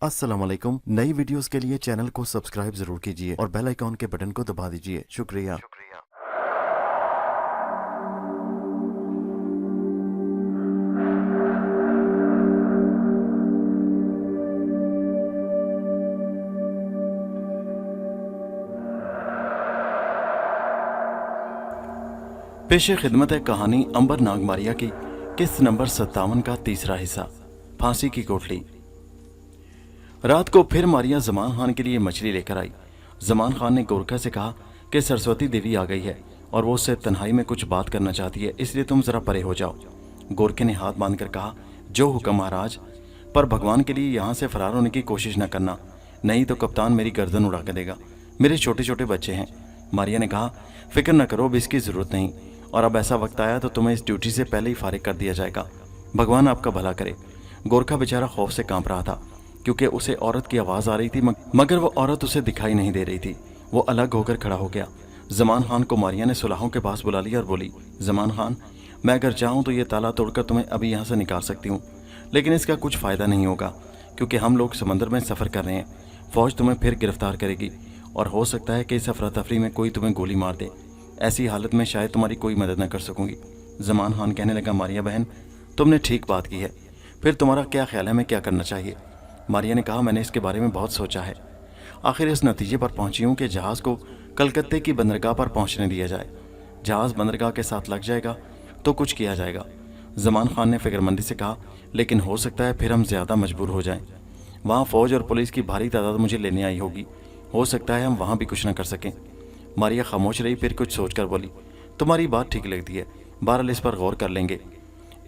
अस्सलाम वालेकुम। नई वीडियोस के लिए चैनल को सब्सक्राइब जरूर कीजिए और बेल आइकॉन के बटन को दबा दीजिए। शुक्रिया। पेशे खिदमत है कहानी अंबर नागमारिया की किस्त नंबर 57 का तीसरा हिस्सा, फांसी की कोठली। रात को फिर मारिया जमान खान के लिए मछली लेकर आई। जमान खान ने गोरखा से कहा कि सरस्वती देवी आ गई है और वो उससे तन्हाई में कुछ बात करना चाहती है, इसलिए तुम जरा परे हो जाओ। गोरखे ने हाथ बांधकर कहा, जो हुक्म महाराज, पर भगवान के लिए यहाँ से फरार होने की कोशिश न करना, नहीं तो कप्तान मेरी गर्दन उड़ा कर देगा। मेरे छोटे छोटे बच्चे हैं। मारिया ने कहा, फिक्र न करो, अब इसकी जरूरत नहीं, और अब ऐसा वक्त आया तो तुम्हें इस ड्यूटी से पहले ही फारिग कर दिया जाएगा। भगवान आपका भला करे। गोरखा बेचारा खौफ से कांप रहा था, क्योंकि उसे औरत की आवाज़ आ रही थी, मगर वो औरत उसे दिखाई नहीं दे रही थी। वो अलग होकर खड़ा हो गया। जमान खान को मारिया ने सुलाहों के पास बुला लिया और बोली, जमान खान, मैं अगर चाहूँ तो ये ताला तोड़कर तुम्हें अभी यहाँ से निकाल सकती हूँ, लेकिन इसका कुछ फ़ायदा नहीं होगा, क्योंकि हम लोग समंदर में सफ़र कर रहे हैं। फ़ौज तुम्हें फिर गिरफ्तार करेगी और हो सकता है कि इस अफरा तफरी में कोई तुम्हें गोली मार दे। ऐसी हालत में शायद तुम्हारी कोई मदद न कर सकूंगी। जमान खान कहने लगा, मारिया बहन, तुमने ठीक बात की है, फिर तुम्हारा क्या ख्याल है, मैं क्या करना चाहिए? मारिया ने कहा, मैंने इसके बारे में बहुत सोचा है। आखिर इस नतीजे पर पहुंची हूँ कि जहाज़ को कलकत्ते की बंदरगाह पर पहुंचने दिया जाए। जहाज़ बंदरगाह के साथ लग जाएगा तो कुछ किया जाएगा। जमान खान ने फिक्रमंदी से कहा, लेकिन हो सकता है फिर हम ज़्यादा मजबूर हो जाएं। वहाँ फ़ौज और पुलिस की भारी तादाद मुझे लेने आई होगी, हो सकता है हम वहाँ भी कुछ न कर सकें। मारिया खामोश रही, फिर कुछ सोचकर बोली, तुम्हारी बात ठीक लगती है, बहरहाल इस पर गौर कर लेंगे।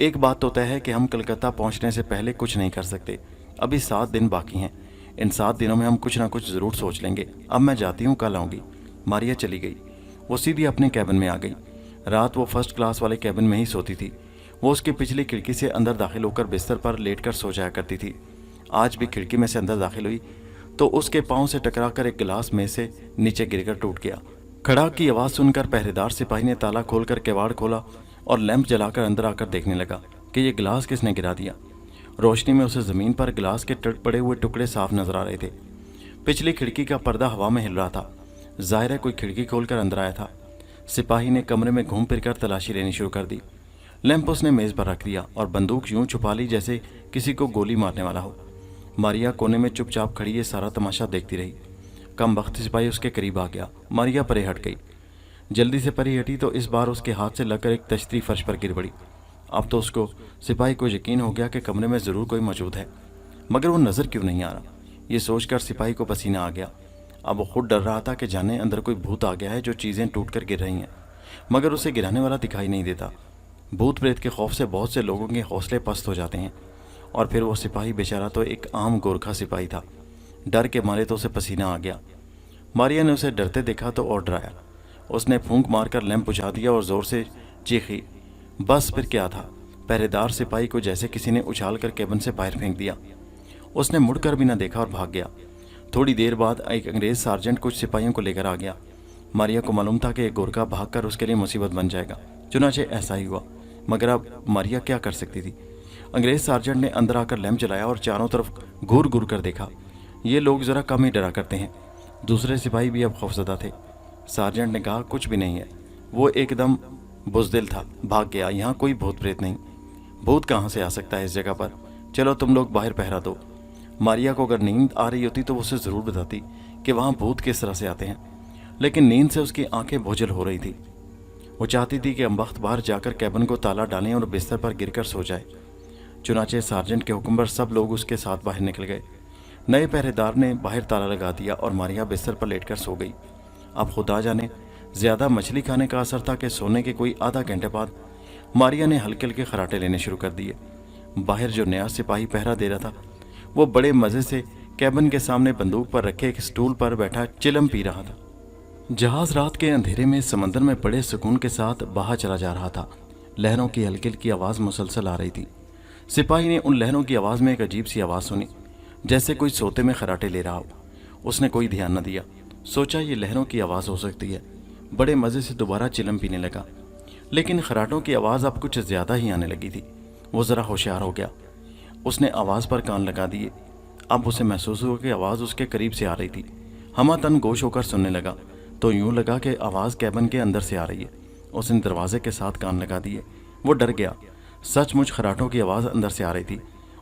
एक बात तो तय है कि हम कलकत्ता पहुंचने से पहले कुछ नहीं कर सकते। अभी 7 दिन बाकी हैं, इन 7 दिनों में हम कुछ ना कुछ ज़रूर सोच लेंगे। अब मैं जाती हूँ, कल आऊँगी। मारिया चली गई। वो सीधी अपने कैबिन में आ गई। रात वो फर्स्ट क्लास वाले कैबिन में ही सोती थी। वो उसकी पिछली खिड़की से अंदर दाखिल होकर बिस्तर पर लेट कर सो जाया करती थी। आज भी खिड़की में से अंदर दाखिल हुई तो उसके पाँव से टकराकर एक गिलास में से नीचे गिरकर टूट गया। खड़ाक की आवाज़ सुनकर पहरेदार सिपाही ने ताला खोलकर किवाड़ खोला और लैंप जलाकर अंदर आकर देखने लगा कि ये गिलास किसने गिरा दिया। रोशनी में उसे ज़मीन पर गिलास के टट पड़े हुए टुकड़े साफ नजर आ रहे थे। पिछली खिड़की का पर्दा हवा में हिल रहा था। जाहिर है कोई खिड़की खोलकर अंदर आया था। सिपाही ने कमरे में घूम फिर कर तलाशी लेनी शुरू कर दी। लैंप उसने मेज़ पर रख दिया और बंदूक यूं छुपा ली जैसे किसी को गोली मारने वाला हो। मारिया कोने में चुपचाप खड़ी ये सारा तमाशा देखती रही। कम वक्त सिपाही उसके करीब आ गया। मारिया परे हट गई। जल्दी से परे हटी तो इस बार उसके हाथ से लगकर एक तश्तरी फर्श पर गिर पड़ी। अब तो उसको सिपाही को यकीन हो गया कि कमरे में ज़रूर कोई मौजूद है, मगर वो नज़र क्यों नहीं आ रहा। ये सोचकर सिपाही को पसीना आ गया। अब वो खुद डर रहा था कि जाने अंदर कोई भूत आ गया है जो चीज़ें टूट कर गिर रही हैं, मगर उसे गिराने वाला दिखाई नहीं देता। भूत प्रेत के खौफ से बहुत से लोगों के हौसले पस्त हो जाते हैं। और फिर वो सिपाही बेचारा तो एक आम गोरखा सिपाही था। डर के मारे तो उसे पसीना आ गया। मारिया ने उसे डरते देखा तो और डराया। उसने फूंक मारकर लैंप बुझा दिया और ज़ोर से चीखी। बस फिर क्या था, पहरेदार सिपाही को जैसे किसी ने उछाल कर केबिन से बाहर फेंक दिया। उसने मुड़कर भी न देखा और भाग गया। थोड़ी देर बाद एक अंग्रेज़ सार्जेंट कुछ सिपाहियों को लेकर आ गया। मारिया को मालूम था कि एक गोरखा भागकर उसके लिए मुसीबत बन जाएगा, चुनाचे ऐसा ही हुआ। मगर अब मारिया क्या कर सकती थी। अंग्रेज़ सार्जेंट ने अंदर आकर लैंप जलाया और चारों तरफ घूर घूर कर देखा। ये लोग ज़रा कम ही डरा करते हैं। दूसरे सिपाही भी अब खौफजदा थे। सार्जेंट ने कहा, कुछ भी नहीं है, वो एकदम बुज़दिल था, भाग गया। यहाँ कोई भूत प्रेत नहीं। भूत कहाँ से आ सकता है इस जगह पर? चलो तुम लोग बाहर पहरा दो। मारिया को अगर नींद आ रही होती तो वो उसे ज़रूर बताती कि वहाँ भूत किस तरह से आते हैं, लेकिन नींद से उसकी आंखें बोझल हो रही थी। वो चाहती थी कि हम वक्त बाहर जाकर कैबिन को ताला डालें और बिस्तर पर गिरकर सो जाए। चुनाचे सार्जेंट के हुक्म पर सब लोग उसके साथ बाहर निकल गए। नए पहरेदार ने बाहर ताला लगा दिया और मारिया बिस्तर पर लेटकर सो गई। अब खुदा जाने ज़्यादा मछली खाने का असर था कि सोने के कोई आधा घंटे बाद मारिया ने हल्के हल्के खराटे लेने शुरू कर दिए। बाहर जो नया सिपाही पहरा दे रहा था वो बड़े मज़े से कैबिन के सामने बंदूक पर रखे एक स्टूल पर बैठा चिलम पी रहा था। जहाज़ रात के अंधेरे में समंदर में बड़े सुकून के साथ बहा चला जा रहा था। लहरों की हल्की हल्की आवाज़ मुसलसल आ रही थी। सिपाही ने उन लहरों की आवाज़ में एक अजीब सी आवाज़ सुनी, जैसे कोई सोते में खराटे ले रहा हो। उसने कोई ध्यान न दिया। सोचा ये लहरों की आवाज़ हो सकती है। बड़े मज़े से दोबारा चिलम पीने लगा, लेकिन खराटों की आवाज़ अब कुछ ज़्यादा ही आने लगी थी। वो ज़रा होशियार हो गया। उसने आवाज़ पर कान लगा दिए। اب اسے محسوس ہوا کہ آواز اس کے قریب سے آ رہی تھی۔ ہما تن گوش ہو کر سننے لگا تو یوں لگا کہ آواز کیبن کے اندر سے آ رہی ہے۔ اس نے دروازے کے ساتھ کان لگا دیے۔ وہ ڈر گیا، سچ مچ خراٹوں کی آواز اندر سے آ رہی تھی۔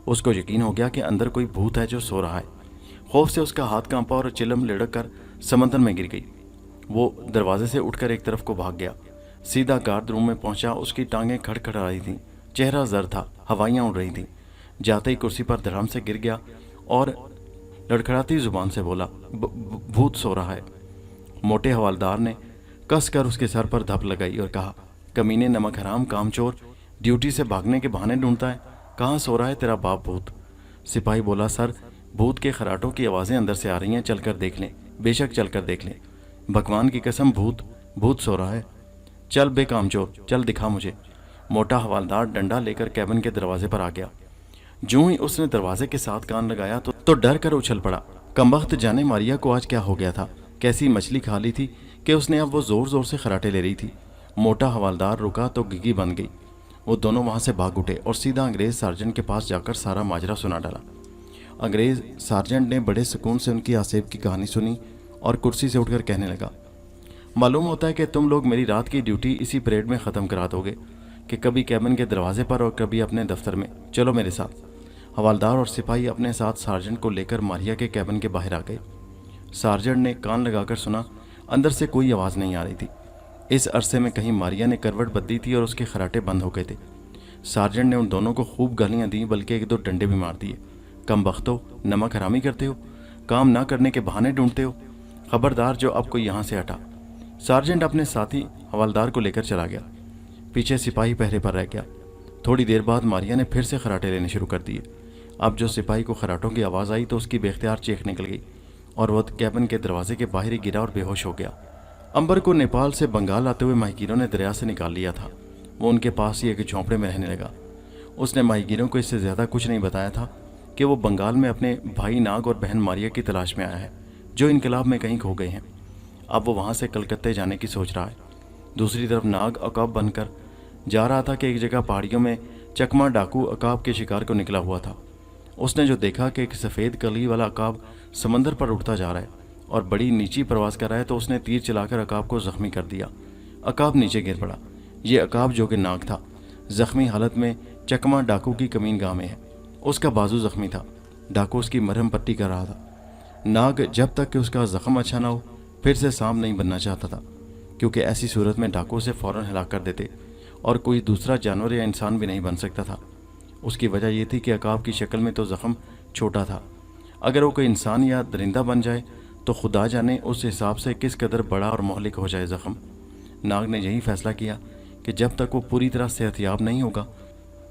اس کو یقین ہو گیا کہ اندر کوئی بھوت ہے جو سو رہا ہے۔ خوف سے اس کا ہاتھ کانپا اور چلم لڑک کر سمندر میں گر گئی۔ وہ دروازے سے اٹھ کر ایک طرف کو بھاگ گیا، سیدھا گارڈ روم میں پہنچا۔ اس کی ٹانگیں کھڑکھڑا رہی تھیں، چہرہ زرد تھا، ہوائیاں اڑ رہی تھیں۔ جاتے ہی کرسی پر دھڑام سے گر گیا اور لڑکھڑاتی زبان سے بولا، بھوت سو رہا ہے۔ موٹے حوالدار نے کس کر اس کے سر پر دھپ لگائی اور کہا، کمینے نمک حرام کام چور، ڈیوٹی سے بھاگنے کے بہانے ڈھونڈتا ہے، کہاں سو رہا ہے تیرا باپ بھوت؟ سپاہی بولا، سر بھوت کے خراٹوں کی آوازیں اندر سے آ رہی ہیں، چل کر دیکھ لیں، بے شک چل کر دیکھ لیں۔ بھگوان کی قسم بھوت سو رہا ہے، چل بے کام چور، چل دکھا مجھے۔ موٹا حوالدار ڈنڈا لے کر کیبن کے دروازے پر آ گیا۔ جوں ہی اس نے دروازے کے ساتھ کان لگایا تو ڈر کر اچھل پڑا۔ کمبخت جانے ماریا کو آج کیا ہو گیا تھا، کیسی مچھلی کھا لی تھی کہ اس نے اب وہ زور زور سے خراٹے لے رہی تھی۔ موٹا حوالدار رکا تو گگی بن گئی۔ وہ دونوں وہاں سے بھاگ اٹھے اور سیدھا انگریز سارجنٹ کے پاس جا کر سارا ماجرا سنا ڈالا۔ انگریز سارجنٹ نے بڑے سکون سے ان کی آصیب کی کہانی سنی اور کرسی سے اٹھ کر کہنے لگا، معلوم ہوتا ہے کہ تم لوگ میری رات کی ڈیوٹی اسی پریڈ میں ختم کرا دو گے کہ کبھی کیبن کے دروازے پر اور کبھی اپنے دفتر میں۔ چلو میرے ساتھ۔ حوالدار اور سپاہی اپنے ساتھ سارجنٹ کو لے کر ماریا کے کیبن کے باہر آ گئے۔ سارجنٹ نے کان لگا کر سنا، اندر سے کوئی آواز نہیں آ رہی تھی۔ اس عرصے میں کہیں ماریا نے کروٹ بدلی تھی اور اس کے خراٹے بند ہو گئے تھے۔ سارجنٹ نے ان دونوں کو خوب گالیاں دیں، بلکہ ایک دو ڈنڈے بھی مار دیے۔ کم بختو، نمک حرامی کرتے ہو، کام نہ کرنے کے بہانے ڈھونڈتے ہو، خبردار جو اب کوئی یہاں سے ہٹا۔ سارجنٹ اپنے ساتھی حوالدار کو لے کر چلا گیا، پیچھے سپاہی پہرے پر رہ گیا۔ تھوڑی دیر بعد ماریا نے پھر سے خراٹے لینے شروع کر دیے۔ اب جو سپاہی کو خراٹوں کی آواز آئی تو اس کی بے اختیار چیخ نکل گئی اور وہ کیبن کے دروازے کے باہر ہی گرا اور بے ہوش ہو گیا۔ امبر کو نیپال سے بنگال آتے ہوئے ماہی گیروں نے دریا سے نکال لیا تھا۔ وہ ان کے پاس ہی ایک جھونپڑے میں رہنے لگا۔ اس نے ماہی گیروں کو اس سے زیادہ کچھ نہیں بتایا تھا کہ وہ بنگال میں اپنے بھائی ناگ اور بہن ماریا کی تلاش میں آیا ہے، جو انقلاب میں کہیں کھو گئے ہیں۔ اب وہ وہاں سے کلکتے جانے کی سوچ رہا ہے۔ دوسری طرف ناگ عقاب بن کر جا رہا تھا کہ ایک جگہ پہاڑیوں میں چکما ڈاکو عقاب کے شکار کو نکلا ہوا تھا۔ اس نے جو دیکھا کہ ایک سفید کلی والا عقاب سمندر پر اٹھتا جا رہا ہے اور بڑی نیچی پرواز کر رہا ہے، تو اس نے تیر چلا کر عقاب کو زخمی کر دیا۔ عقاب نیچے گر پڑا۔ یہ عقاب جو کہ ناگ تھا، زخمی حالت میں چکما ڈاکو کی کمین گاہ میں ہے۔ اس کا بازو زخمی تھا، ڈاکو اس کی مرہم پٹی کر رہا تھا۔ ناگ جب تک کہ اس کا زخم اچھا نہ ہو پھر سے سانپ نہیں بننا چاہتا تھا، کیونکہ ایسی صورت میں ڈاکو اسے فوراً ہلاک کر دیتے اور کوئی دوسرا جانور یا انسان بھی نہیں بن سکتا تھا۔ اس کی وجہ یہ تھی کہ عقاب کی شکل میں تو زخم چھوٹا تھا، اگر وہ کوئی انسان یا درندہ بن جائے تو خدا جانے اس حساب سے کس قدر بڑا اور مہلک ہو جائے زخم۔ ناگ نے یہی فیصلہ کیا کہ جب تک وہ پوری طرح صحت یاب نہیں ہوگا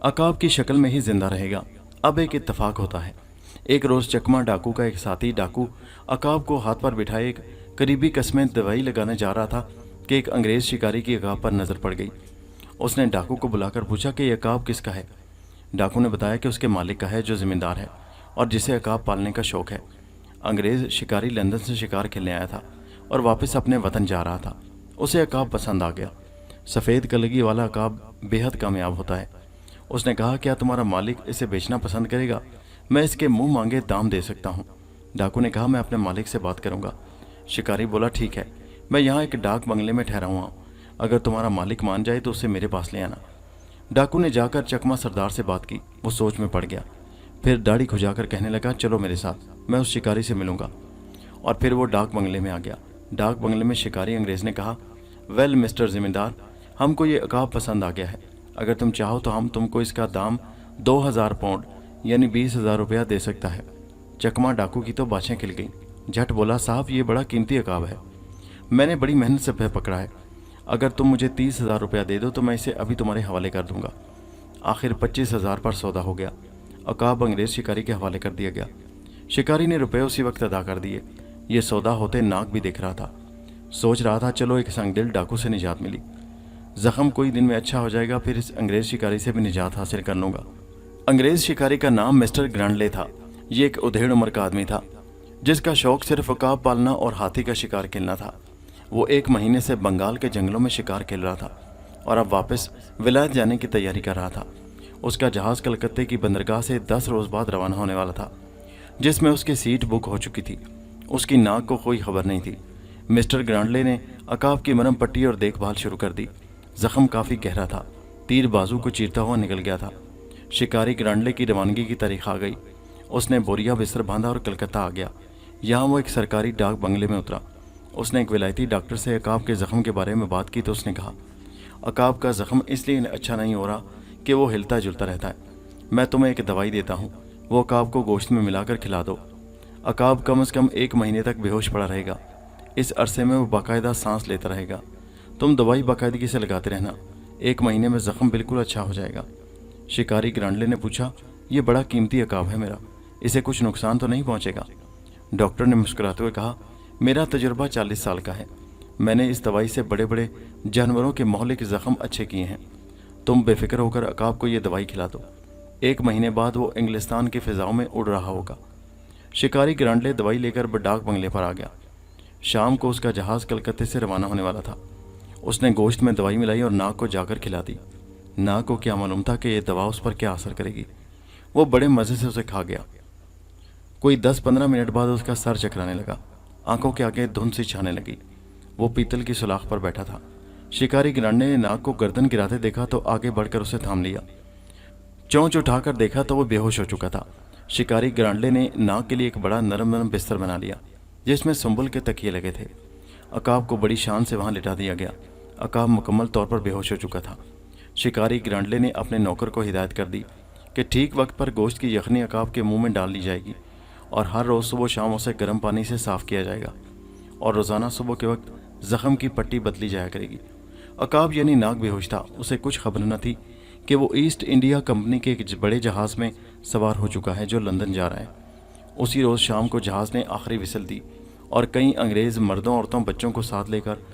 عقاب کی شکل میں ہی زندہ رہے گا۔ اب ایک اتفاق ہوتا ہے۔ ایک روز چکما ڈاکو کا ایک ساتھی ڈاکو عقاب کو ہاتھ پر بٹھائے ایک قریبی قسمیں دوائی لگانے جا رہا تھا کہ ایک انگریز شکاری کی عقاب پر نظر پڑ گئی۔ اس نے ڈاکو کو بلا کر پوچھا کہ یہ عقاب کس کا ہے؟ ڈاکو نے بتایا کہ اس کے مالک کا ہے، جو زمیندار ہے اور جسے عقاب پالنے کا شوق ہے۔ انگریز شکاری لندن سے شکار کھیلنے آیا تھا اور واپس اپنے وطن جا رہا تھا۔ اسے عقاب پسند آ گیا۔ سفید کلگی والا عقاب بے حد کامیاب ہوتا ہے۔ اس نے کہا، کیا تمہارا مالک اسے بیچنا پسند کرے گا؟ میں اس کے منہ مانگے دام دے سکتا ہوں۔ ڈاکو نے کہا، میں اپنے مالک سے بات کروں گا۔ شکاری بولا، ٹھیک ہے، میں یہاں ایک ڈاک بنگلے میں ٹھہرا ہوا ہوں، اگر تمہارا مالک مان جائے تو اسے میرے پاس لے آنا۔ ڈاکو نے جا کر چکما سردار سے بات کی۔ وہ سوچ میں پڑ گیا، پھر داڑھی کھجا کر کہنے لگا، چلو میرے ساتھ، میں اس شکاری سے ملوں گا۔ اور پھر وہ ڈاک بنگلے میں آ گیا۔ ڈاک بنگلے میں شکاری انگریز نے کہا، ویل مسٹر زمیندار، ہم کو یہ عقاب پسند آ گیا ہے، اگر تم چاہو تو ہم تم کو اس کا دام 2000 پاؤنڈ یعنی 20,000 روپیہ دے سکتا ہے۔ چکما ڈاکو کی تو باتیں کھل گئیں۔ جھٹ بولا، صاحب یہ بڑا قیمتی عقاب ہے، میں نے بڑی محنت سے پکڑا ہے، اگر تم مجھے 30,000 روپیہ دے دو تو میں اسے ابھی تمہارے حوالے کر دوں گا۔ آخر 25,000 پر سودا ہو گیا۔ عقاب انگریز شکاری کے حوالے کر دیا گیا۔ شکاری نے روپے اسی وقت ادا کر دیے۔ یہ سودا ہوتے ناگ بھی دیکھ رہا تھا، سوچ رہا تھا، چلو ایک سنگ دل ڈاکو سے نجات ملی، زخم کوئی دن میں اچھا ہو جائے گا، پھر اس انگریز شکاری سے بھی نجات حاصل کر لوں گا۔ انگریز شکاری کا نام مسٹر گرانڈلے تھا۔ یہ ایک ادھیڑ عمر کا آدمی تھا جس کا شوق صرف عقاب پالنا اور ہاتھی کا شکار کھیلنا تھا۔ وہ 1 مہینے سے بنگال کے جنگلوں میں شکار کھیل رہا تھا اور اب واپس ولایت جانے کی تیاری کر رہا تھا۔ اس کا جہاز کلکتے کی بندرگاہ سے 10 روز بعد روانہ ہونے والا تھا۔ जिस में उसकी सीट बुक हो चुकी थी। उसकी नाक को कोई खबर नहीं थी। मिस्टर ग्रांडले ने अकाब की मरहम पट्टी और देखभाल शुरू कर दी। जख्म काफ़ी गहरा था, तीर बाजू को चीरता हुआ निकल गया था। शिकारी ग्रांडले की रवानगी की तारीख आ गई। उसने बोरिया बिस्तर बांधा और कलकत्ता आ गया। यहाँ वो एक सरकारी डाक बंगले में उतरा। उसने एक विलायती डॉक्टर से अकाब के ज़ख्म के बारे में बात की तो उसने कहा, अकाब का ज़ख्म इसलिए अच्छा नहीं हो रहा कि वो हिलता जुलता रहता है। मैं तुम्हें एक दवाई देता हूँ, वो अकाब को गोश्त में मिलाकर खिला दो। अकाब कम से कम 1 महीने तक बेहोश पड़ा रहेगा। इस अरसे में वो बाकायदा सांस लेता रहेगा। तुम दवाई बाकायदगी से लगाते रहना, 1 महीने में ज़ख्म बिल्कुल अच्छा हो जाएगा। शिकारी ग्रांडले ने पूछा, ये बड़ा कीमती अकाब है मेरा, इसे कुछ नुकसान तो नहीं पहुँचेगा? डॉक्टर ने मुस्कुराते हुए कहा, मेरा तजुर्बा 40 साल का है। मैंने इस दवाई से बड़े बड़े जानवरों के मोहल्ले ज़ख्म अच्छे किए हैं। तुम बेफिक्र होकर अकाब को ये दवाई खिला दो। 1 महीने बाद वो इंग्लिस्तान की फ़िज़ाओं में उड़ रहा होगा। शिकारी ग्रांडले दवाई लेकर डाक बंगले पर आ गया। शाम को उसका जहाज़ कलकत्ते से रवाना होने वाला था। उसने गोश्त में दवाई मिलाई और नाक को जाकर खिला दी। नाक को क्या मालूम था कि यह दवा उस पर क्या असर करेगी। वो बड़े मज़े से उसे खा गया। कोई 10-15 मिनट बाद उसका सर चकराने लगा, आंखों के आगे धुंध सी छाने लगी। वो पीतल की सुलाख पर बैठा था। शिकारी ग्रांडले ने नाक को गर्दन गिराते देखा तो आगे बढ़कर उसे थाम लिया। चोंच उठाकर देखा तो वो बेहोश हो चुका था। शिकारी ग्रांडले ने नाक के लिए एक बड़ा नरम नरम बिस्तर बना लिया जिसमें संबल के तकिए लगे थे। अकाब को बड़ी शान से वहां लिटा दिया गया। अकाब मुकम्मल तौर पर बेहोश हो चुका था। शिकारी ग्रांडले ने अपने नौकर को हिदायत कर दी कि ठीक वक्त पर गोश्त की यखनी अकाब के मुंह में डाल ली जाएगी और हर रोज़ सुबह शाम उसे गर्म पानी से साफ़ किया जाएगा और रोज़ाना सुबह के वक्त ज़ख्म की पट्टी बदली जाया करेगी। अकाब यानी नाक बेहोश था। उसे कुछ खबर न थी कि वो ईस्ट इंडिया कंपनी के एक बड़े जहाज़ में सवार हो चुका है जो लंदन जा रहा है। उसी रोज़ शाम को जहाज़ ने आखिरी विसल दी और कई अंग्रेज़ मर्दों औरतों बच्चों को साथ लेकर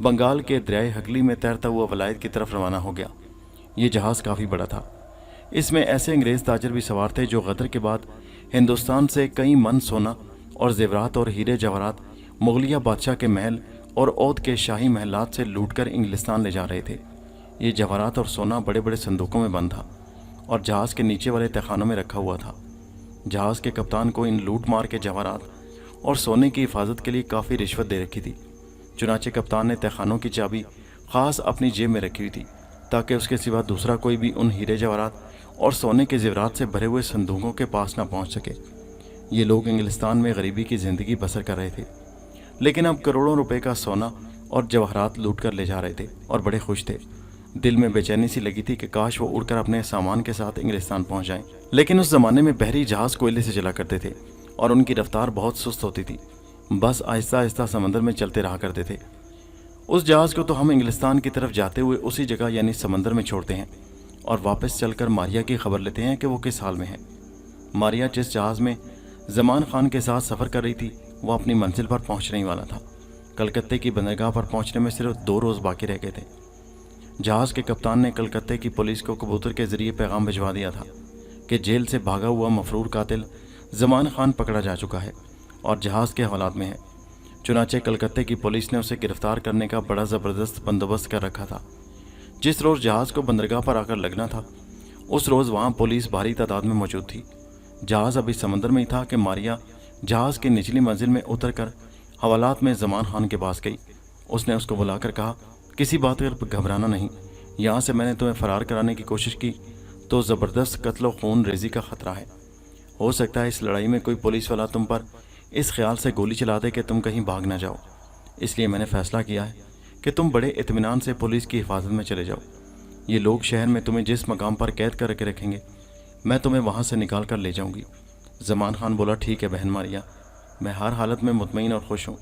बंगाल के दरियाए हगली में तैरता हुआ वलायत की तरफ रवाना हो गया। ये जहाज़ काफ़ी बड़ा था। इसमें ऐसे अंग्रेज़ ताजर भी सवार थे जो गदर के बाद हिंदुस्तान से कई मन सोना और जेवरात और हीरे जवाहरात मुगलिया बादशाह के महल और औद के शाही महलात से लूटकर इंग्लिस्तान ले जा रहे थे। ये जवाहरात और सोना बड़े बड़े संदूकों में बंद था और जहाज़ के नीचे वाले तहखानों में रखा हुआ था। जहाज़ के कप्तान को इन लूट मार के जवाहरात और सोने की हिफाजत के लिए काफ़ी रिश्वत दे रखी थी। चुनाचे कप्तान ने तहखानों की चाबी ख़ास अपनी जेब में रखी हुई थी ताकि उसके सिवा दूसरा कोई भी उन हीरे जवाहरात और सोने के जेवरात से भरे हुए संदूकों के पास ना पहुंच सके। ये लोग इंग्लिस्तान में गरीबी की ज़िंदगी बसर कर रहे थे, लेकिन अब करोड़ों रुपए का सोना और जवाहरात लूट कर ले जा रहे थे और बड़े खुश थे। दिल में बेचैनी सी लगी थी कि काश वो उड़कर अपने सामान के साथ इंग्लिस्तान पहुंच जाएं। लेकिन उस ज़माने में बहरी जहाज़ कोयले से चला करते थे और उनकी रफ्तार बहुत सुस्त होती थी। बस आहिस्ता आहिस्ता समंदर में चलते रहा करते थे। उस जहाज़ को तो हम इंग्लिस्तान की तरफ जाते हुए उसी जगह यानी समंदर में छोड़ते हैं और वापस चलकर मारिया की खबर लेते हैं कि वो किस हाल में है। मारिया जिस जहाज़ में ज़मान खान के साथ सफ़र कर रही थी वो अपनी मंजिल पर पहुंचने ही वाला था। कलकत्ते की बंदरगाह पर पहुंचने में सिर्फ 2 रोज़ बाकी रह गए थे। जहाज़ के कप्तान ने कलकत्ते की पुलिस को कबूतर के ज़रिए पैगाम भिजवा दिया था कि जेल से भागा हुआ मफरूर कातिल ज़मान खान पकड़ा जा चुका है और जहाज़ के हवालात में है। चुनाचे कलकत्ते की पुलिस ने उसे गिरफ्तार करने का बड़ा ज़बरदस्त बंदोबस्त कर रखा था। जिस रोज़ जहाज़ को बंदरगाह पर आकर लगना था उस रोज़ वहाँ पुलिस भारी तादाद में मौजूद थी। जहाज़ अभी समंदर में ही था कि मारिया जहाज़ की निचली मंजिल में उतरकर हवालात में ज़मान खान के पास गई। उसने उसको बुलाकर कहा, किसी बात पर घबराना नहीं, यहाँ से मैंने तुम्हें फ़रार कराने की कोशिश की तो ज़बरदस्त कत्ल खून रेजी का ख़तरा है। हो सकता है इस लड़ाई में कोई पुलिस वाला तुम पर इस ख्याल से गोली चला दे कि तुम कहीं भाग ना जाओ। इसलिए मैंने फ़ैसला किया है कि तुम बड़े इत्मीनान से पुलिस की हिफाजत में चले जाओ। ये लोग शहर में तुम्हें जिस मकाम पर कैद करके रखेंगे मैं तुम्हें वहाँ से निकाल कर ले जाऊँगी। ज़मान खान बोला, ठीक है बहन मारिया, मैं हर हालत में मुतमईन और खुश हूँ,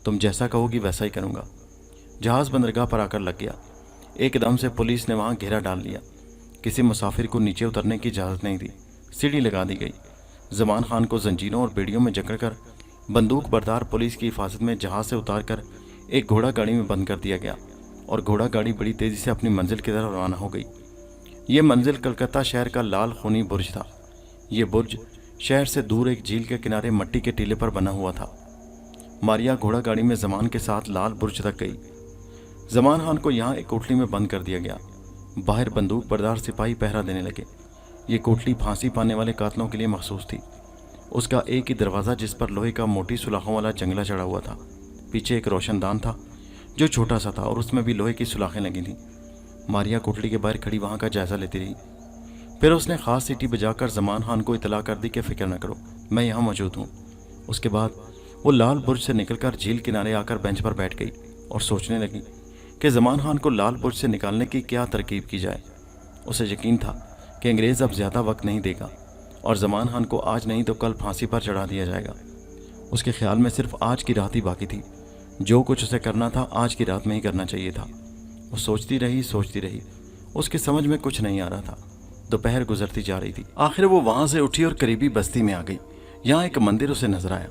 तुम जैसा कहोगी वैसा ही करूँगा। जहाज़ बंदरगाह पर आकर लग गया। एकदम से पुलिस ने वहाँ घेरा डाल लिया। किसी मुसाफिर को नीचे उतरने की इजाज़त नहीं दी। सीढ़ी लगा दी गई। ज़मान खान को जंजीरों और बेड़ियों में जकड़कर बंदूक बरदार पुलिस की हिफाजत में जहाज़ से उतार कर एक घोड़ा गाड़ी में बंद कर दिया गया और घोड़ा गाड़ी बड़ी तेज़ी से अपनी मंजिल की तरफ रवाना हो गई। ये मंजिल कलकत्ता शहर का लाल खूनी बुर्ज था। ये बुर्ज शहर से दूर एक झील के किनारे मट्टी के टीले पर बना हुआ था। मारिया घोड़ा गाड़ी में ज़मान के साथ लाल बुर्ज तक गई। ज़मान खान को यहाँ एक कोठली में बंद कर दिया गया। बाहर बंदूक बरदार सिपाही पहरा देने लगे। ये कोठली फांसी पाने वाले कातलों के लिए मखसूस थी। उसका एक ही दरवाज़ा जिस पर लोहे का मोटी सुलाखों वाला जंगला चढ़ा हुआ था। पीछे एक रोशनदान था जो छोटा सा था और उसमें भी लोहे की सुलाखें लगी थीं। मारिया कोठरी के बाहर खड़ी वहाँ का जायज़ा लेती रही। फिर उसने ख़ास सीटी बजाकर ज़मान खान को इतला कर दी कि फ़िक्र न करो, मैं यहाँ मौजूद हूँ। उसके बाद वो लाल बुर्ज से निकलकर झील किनारे आकर बेंच पर बैठ गई और सोचने लगी कि ज़मान खान को लाल बुर्ज से निकालने की क्या तरकीब की जाए। उसे यकीन था कि अंग्रेज़ अब ज़्यादा वक्त नहीं देगा और ज़मान खान को आज नहीं तो कल फांसी पर चढ़ा दिया जाएगा। उसके ख्याल में सिर्फ आज की रात ही बाकी थी। जो कुछ उसे करना था आज की रात में ही करना चाहिए था। वो सोचती रही, उसकी समझ में कुछ नहीं आ रहा था। दोपहर गुजरती जा रही थी। आखिर वो वहाँ से उठी और करीबी बस्ती में आ गई। यहाँ एक मंदिर उसे नजर आया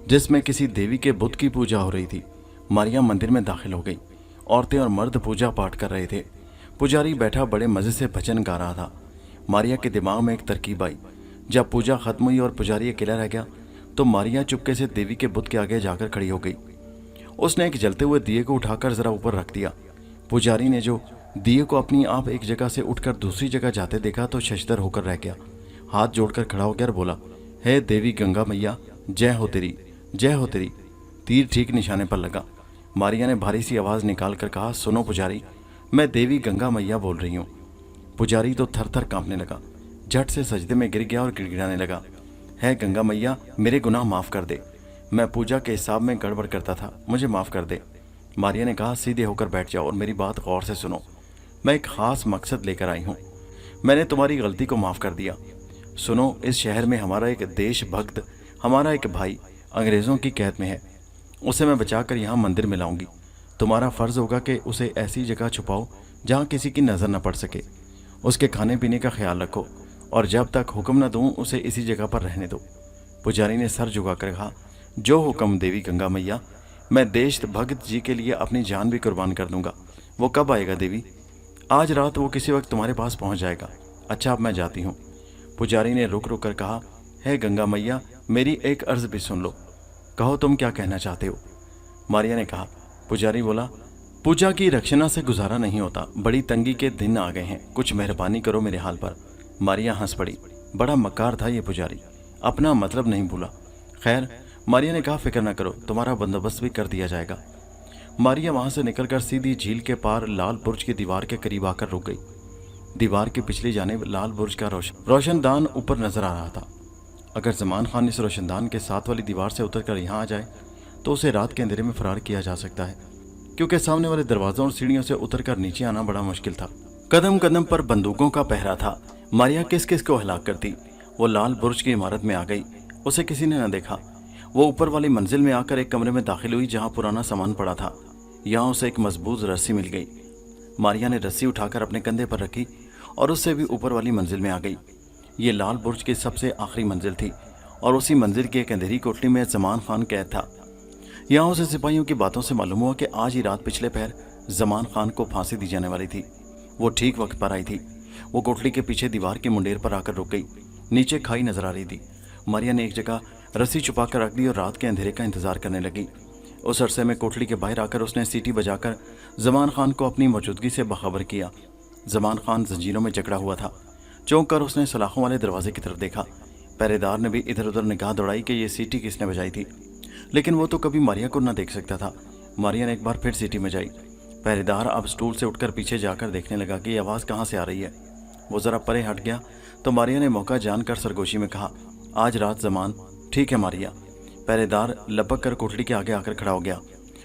जिसमें किसी देवी के बुत की पूजा हो रही थी। मारिया मंदिर में दाखिल हो गई। औरतें और मर्द पूजा पाठ कर रहे थे। पुजारी बैठा बड़े मज़े से भजन गा रहा था। मारिया के दिमाग में एक तरकीब आई। जब पूजा खत्म हुई और पुजारी अकेला रह गया तो मारिया चुपके से देवी के बुत के आगे जाकर खड़ी हो गई। उसने एक जलते हुए दिए को उठाकर जरा ऊपर रख दिया। पुजारी ने जो दिए को अपनी आप एक जगह से उठकर दूसरी जगह जाते देखा तो शशदर होकर रह गया। हाथ जोड़कर खड़ा हो गया और बोला, हे देवी गंगा मैया, जय हो तेरी, जय हो तेरी। तीर ठीक निशाने पर लगा। मारिया ने भारी सी आवाज़ निकाल कर कहा, सुनो पुजारी, मैं देवी गंगा मैया बोल रही हूँ। पुजारी तो थर थर कांपने लगा, झट से सजदे में गिर गया और गिड़गिड़ाने लगा, है गंगा मैया, मेरे गुनाह माफ़ कर दे। मैं पूजा के हिसाब में गड़बड़ करता था, मुझे माफ़ कर दे। मारिया ने कहा, सीधे होकर बैठ जाओ और मेरी बात गौर से सुनो। मैं एक ख़ास मकसद लेकर आई हूँ। मैंने तुम्हारी गलती को माफ़ कर दिया। सुनो, इस शहर में हमारा एक देशभक्त, हमारा एक भाई अंग्रेज़ों की कैद में है। उसे मैं बचाकर यहाँ मंदिर में लाऊंगी। तुम्हारा फ़र्ज़ होगा कि उसे ऐसी जगह छुपाओ जहाँ किसी की नज़र न पड़ सके। उसके खाने पीने का ख्याल रखो और जब तक हुक्म न दूँ उसे इसी जगह पर रहने दो। पुजारी ने सर झुकाकर कहा, जो हुक्म देवी गंगा मैया, मैं देशभक्त जी के लिए अपनी जान भी कुर्बान कर दूंगा। वो कब आएगा देवी? आज रात वो किसी वक्त तुम्हारे पास पहुंच जाएगा। अच्छा, अब मैं जाती हूँ। पुजारी ने रुक रुक कर कहा, हे गंगा मैया, मेरी एक अर्ज भी सुन लो। कहो तुम क्या कहना चाहते हो? मारिया ने कहा। पुजारी बोला, पूजा की रक्षणा से गुजारा नहीं होता, बड़ी तंगी के दिन आ गए हैं, कुछ मेहरबानी करो मेरे हाल पर। मारिया हंस पड़ी। बड़ा मक्कार था ये पुजारी, अपना मतलब नहीं भूला। खैर, मारिया ने कहा, फिक्र न करो, तुम्हारा बंदोबस्त भी कर दिया जाएगा। मारिया वहां से निकलकर सीधी झील के पार लाल बुर्ज की दीवार के करीब आकर रुक गई। दीवार की पिछली जानिब लाल बुर्ज का रोशनदान ऊपर नजर आ रहा था। अगर ज़मान खान इस रोशनदान के साथ वाली दीवार से उतरकर यहाँ आ जाए तो उसे रात के अंधेरे में फरार किया जा सकता है, क्योंकि सामने वाले दरवाजों और सीढ़ियों से उतरकर नीचे आना बड़ा मुश्किल था। कदम कदम पर बंदूकों का पहरा था। मारिया किस किस को हलाक करती। वो लाल बुर्ज की इमारत में आ गई। उसे किसी ने न देखा। वो ऊपर वाली मंजिल में आकर एक कमरे में दाखिल हुई जहाँ पुराना सामान पड़ा था। यहाँ उसे एक मजबूत रस्सी मिल गई। मारिया ने रस्सी उठाकर अपने कंधे पर रखी और उससे भी ऊपर वाली मंजिल में आ गई। ये लाल बुर्ज की सबसे आखिरी मंजिल थी और उसी मंजिल की एक अंधेरी कोठरी में ज़मान खान कैद था। यहाँ उसे सिपाहियों की बातों से मालूम हुआ कि आज ही रात पिछले पहर ज़मान खान को फांसी दी जाने वाली थी। वो ठीक वक्त पर आई थी। वो कोठरी के पीछे दीवार के मुंडेर पर आकर रुक गई। नीचे खाई नजर आ रही थी। मारिया ने एक जगह रस्सी छुपा कर रख दी और रात के अंधेरे का इंतजार करने लगी। उस अरसे में कोठरी के बाहर आकर उसने सीटी बजाकर ज़मान खान को अपनी मौजूदगी से बाखबर किया। ज़मान खान जंजीरों में जकड़ा हुआ था। चौंक कर उसने सलाखों वाले दरवाजे की तरफ देखा। पहरेदार ने भी इधर उधर निगाह दौड़ाई कि ये सीटी किसने बजाई थी, लेकिन वो तो कभी मारिया को न देख सकता था। मारिया ने एक बार फिर सीटी बजाई। पहरेदार अब स्टूल से उठकर पीछे जाकर देखने लगा कि ये आवाज़ कहाँ से आ रही है। वो ज़रा परे हट गया तो मारिया ने मौका जानकर सरगोशी में कहा, आज रात ज़मान। ठीक है मारिया। पहरेदार लपक कर कोठरी के आगे आकर खड़ा हो गया।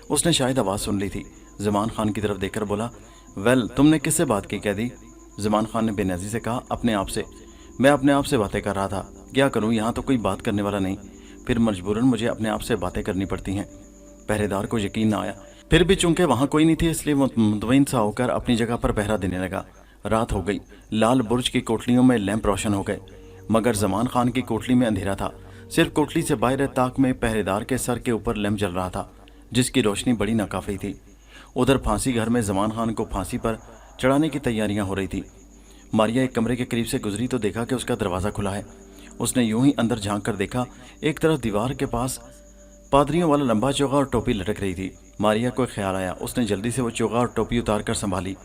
उसने शायद आवाज़ सुन ली थी। ज़मान खान की तरफ देखकर बोला, वेल, तुमने किससे बात की कैदी? ज़मान खान ने बेनज़ी से कहा, अपने आप से। मैं अपने आप से बातें कर रहा था। क्या करूं, यहाँ तो कोई बात करने वाला नहीं, फिर मजबूरन मुझे अपने आप से बातें करनी पड़ती हैं। पहरेदार को यकीन ना आया। फिर भी चूंकि वहाँ कोई नहीं थी इसलिए वो मुतमईन सा होकर अपनी जगह पर पहरा देने लगा। रात हो गई। लाल बुर्ज की कोठलियों में लैंप रोशन हो गए, मगर ज़मान खान की कोठली में अंधेरा था। सिर्फ कोठली से बाहर ताक में पहरेदार के सर के ऊपर लैंप जल रहा था, जिसकी रोशनी बड़ी नाकाफी थी। उधर फांसी घर में ज़मान खान को फांसी पर चढ़ाने की तैयारियां हो रही थी। मारिया एक कमरे के करीब से गुजरी तो देखा कि उसका दरवाज़ा खुला है। उसने यूं ही अंदर झांक कर देखा, एक तरफ दीवार के पास पादरियों वाला लंबा चोगा और टोपी लटक रही थी। मारिया को ख्याल आया। उसने जल्दी से वो चोगा और टोपी उतार कर संभाली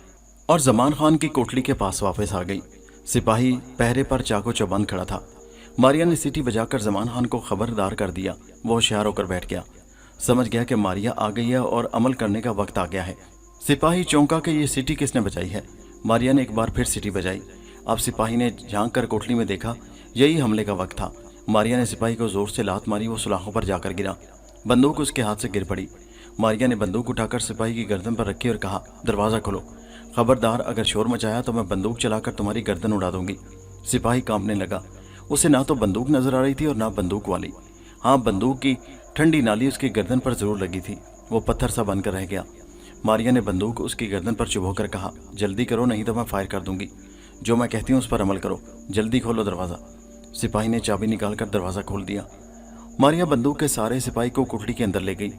और ज़मान खान की कोठली के पास वापस आ गई। सिपाही पहरे पर चाको चौबंद खड़ा था। ماریا نے سیٹی بجا کر زمان خان کو خبردار کر دیا۔ وہ ہوشیار ہو کر بیٹھ گیا، سمجھ گیا کہ ماریا آ گئی ہے اور عمل کرنے کا وقت آ گیا ہے۔ سپاہی چونکا کہ یہ سیٹی کس نے بجائی ہے۔ ماریا نے ایک بار پھر سیٹی بجائی۔ اب سپاہی نے جھانک کر کوٹلی میں دیکھا، یہی حملے کا وقت تھا۔ ماریا نے سپاہی کو زور سے لات ماری، وہ سلاخوں پر جا کر گرا، بندوق اس کے ہاتھ سے گر پڑی۔ ماریا نے بندوق اٹھا کر سپاہی کی گردن پر رکھی اور کہا، دروازہ کھولو، خبردار اگر شور مچایا تو میں بندوق چلا کر تمہاری گردن اڑا دوں گی۔ سپاہی کانپنے لگا، اسے نہ تو بندوق نظر آ رہی تھی اور نہ بندوق والی۔ ہاں، بندوق کی ٹھنڈی نالی اس کی گردن پر ضرور لگی تھی۔ وہ پتھر سا بن کر رہ گیا۔ ماریا نے بندوق اس کی گردن پر چبھو کر کہا، جلدی کرو نہیں تو میں فائر کر دوں گی۔ جو میں کہتی ہوں اس پر عمل کرو، جلدی کھولو دروازہ۔ سپاہی نے چابی نکال کر دروازہ کھول دیا۔ ماریا بندوق کے سارے سپاہی کو کوٹلی کے اندر لے گئی۔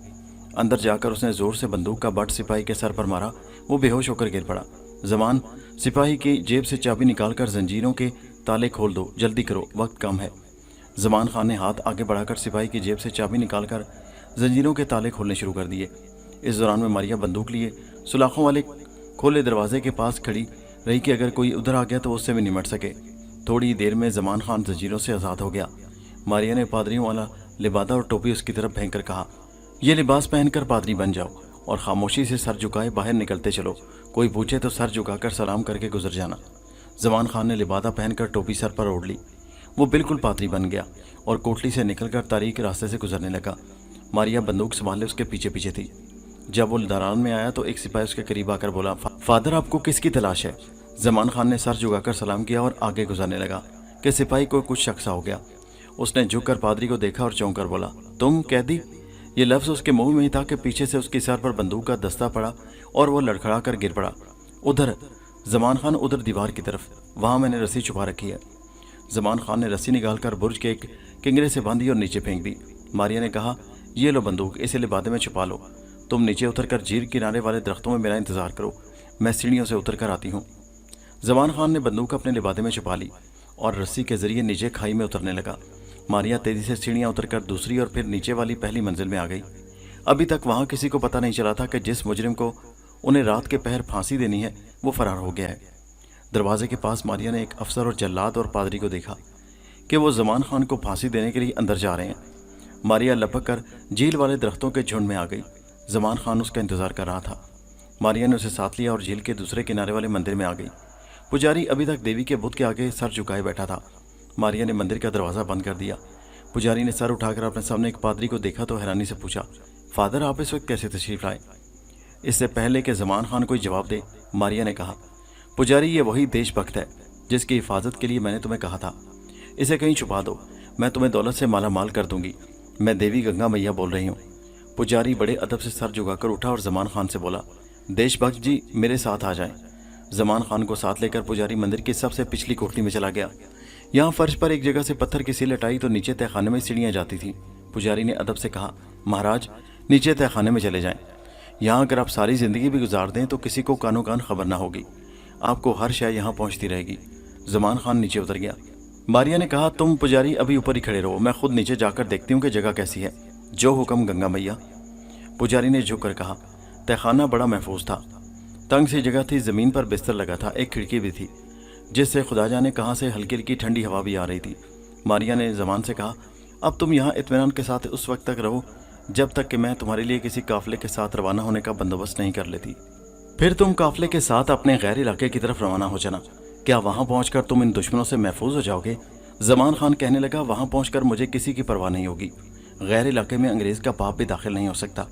اندر جا کر اس نے زور سے بندوق کا بٹ سپاہی کے سر پر مارا، وہ بے ہوش ہو کر گر پڑا۔ زمان سپاہی کی جیب سے چابی نکال کر زنجیروں کے تالے کھول دو، جلدی کرو، وقت کم ہے۔ زمان خان نے ہاتھ آگے بڑھا کر سپاہی کی جیب سے چابی نکال کر زنجیروں کے تالے کھولنے شروع کر دیے۔ اس دوران میں ماریا بندوق لیے سلاخوں والے کھولے دروازے کے پاس کھڑی رہی کہ اگر کوئی ادھر آ گیا تو اس سے بھی نمٹ سکے۔ تھوڑی دیر میں زمان خان زنجیروں سے آزاد ہو گیا۔ ماریا نے پادریوں والا لبادہ اور ٹوپی اس کی طرف پھینک کر کہا، یہ لباس پہن کر پادری بن جاؤ اور خاموشی سے سر جھکائے باہر نکلتے چلو، کوئی پوچھے تو سر جھکا کر سلام کر کے گزر جانا۔ زمان خان نے لبادہ پہن کر ٹوپی سر پر اوڑھ لی۔ وہ بالکل پادری بن گیا اور کوٹلی سے نکل کر تاریک راستے سے گزرنے لگا۔ ماریا بندوق سنبھالے اس کے پیچھے پیچھے تھی۔ جب وہ داران میں آیا تو ایک سپاہی اس کے قریب آ کر بولا، فادر آپ کو کس کی تلاش ہے؟ زمان خان نے سر جھکا کر سلام کیا اور آگے گزرنے لگا کہ سپاہی کو کچھ شک سا ہو گیا۔ اس نے جھک کر پادری کو دیکھا اور چونک کر بولا، تم قیدی؟ یہ لفظ اس کے منہ میں ہی تھا کہ پیچھے سے اس کے سر پر بندوق کا دستہ پڑا اور وہ لڑکھڑا کر گر پڑا۔ ادھر زمان خان، ادھر دیوار کی طرف، وہاں میں نے رسی چھپا رکھی ہے۔ زمان خان نے رسی نکال کر برج کے ایک کنگرے سے باندھی اور نیچے پھینک دی۔ ماریا نے کہا، یہ لو بندوق، اسے لبادے میں چھپا لو، تم نیچے اتر کر جھیل کنارے والے درختوں میں میرا انتظار کرو، میں سیڑھیوں سے اتر کر آتی ہوں۔ زمان خان نے بندوق اپنے لبادے میں چھپا لی اور رسی کے ذریعے نیچے کھائی میں اترنے لگا۔ ماریا تیزی سے سیڑھیاں اتر کر دوسری اور پھر نیچے والی پہلی منزل میں آ گئی۔ ابھی تک وہاں کسی کو پتہ نہیں چلا تھا کہ جس مجرم کو انہیں رات کے پہر پھانسی دینی ہے وہ فرار ہو گیا ہے۔ دروازے کے پاس ماریا نے ایک افسر اور جلاد اور پادری کو دیکھا کہ وہ زمان خان کو پھانسی دینے کے لیے اندر جا رہے ہیں۔ ماریا لپک کر جھیل والے درختوں کے جھنڈ میں آ گئی۔ زمان خان اس کا انتظار کر رہا تھا۔ ماریا نے اسے ساتھ لیا اور جھیل کے دوسرے کنارے والے مندر میں آ گئی۔ پجاری ابھی تک دیوی کے بت کے آگے سر جھکائے بیٹھا تھا۔ ماریا نے مندر کا دروازہ بند کر دیا۔ پجاری نے سر اٹھا کر اپنے سامنے ایک پادری کو دیکھا تو حیرانی سے پوچھا، فادر آپ اس وقت کیسے تشریف لائے؟ اس سے پہلے کہ زمان خان کوئی جواب دے، ماریا نے کہا، پجاری یہ وہی دیش بھکت ہے جس کی حفاظت کے لیے میں نے تمہیں کہا تھا، اسے کہیں چھپا دو، میں تمہیں دولت سے مالا مال کر دوں گی، میں دیوی گنگا میاں بول رہی ہوں۔ پجاری بڑے ادب سے سر جھکا کر اٹھا اور زمان خان سے بولا، دیش بھکت جی میرے ساتھ آ جائیں۔ زمان خان کو ساتھ لے کر پجاری مندر کی سب سے پچھلی کوٹلی میں چلا گیا۔ یہاں فرش پر ایک جگہ سے پتھر کی سیل ہٹائی تو نیچے تہ خانے میں سیڑھیاں جاتی تھیں۔ پجاری نے ادب سے کہا، مہاراج نیچے تہ خانے میں چلے جائیں، یہاں اگر آپ ساری زندگی بھی گزار دیں تو کسی کو کانوں کان خبر نہ ہوگی، آپ کو ہر شے یہاں پہنچتی رہے گی۔ زمان خان نیچے اتر گیا۔ ماریا نے کہا، تم پجاری ابھی اوپر ہی کھڑے رہو، میں خود نیچے جا کر دیکھتی ہوں کہ جگہ کیسی ہے، جو حکم گنگا میاں۔ پجاری نے جھک کر کہا۔ تہ خانہ بڑا محفوظ تھا، تنگ سی جگہ تھی، زمین پر بستر لگا تھا، ایک کھڑکی بھی تھی جس سے خدا جانے کہاں سے ہلکی ہلکی ٹھنڈی ہوا بھی آ رہی تھی۔ ماریا نے زمان سے کہا، اب تم یہاں اطمینان کے ساتھ اس وقت تک رہو جب تک کہ میں تمہارے لیے کسی قافلے کے ساتھ روانہ ہونے کا بندوبست نہیں کر لیتی، پھر تم قافلے کے ساتھ اپنے غیر علاقے کی طرف روانہ ہو جانا، کیا وہاں پہنچ کر تم ان دشمنوں سے محفوظ ہو جاؤ گے؟ زمان خان کہنے لگا، وہاں پہنچ کر مجھے کسی کی پرواہ نہیں ہوگی، غیر علاقے میں انگریز کا باپ بھی داخل نہیں ہو سکتا۔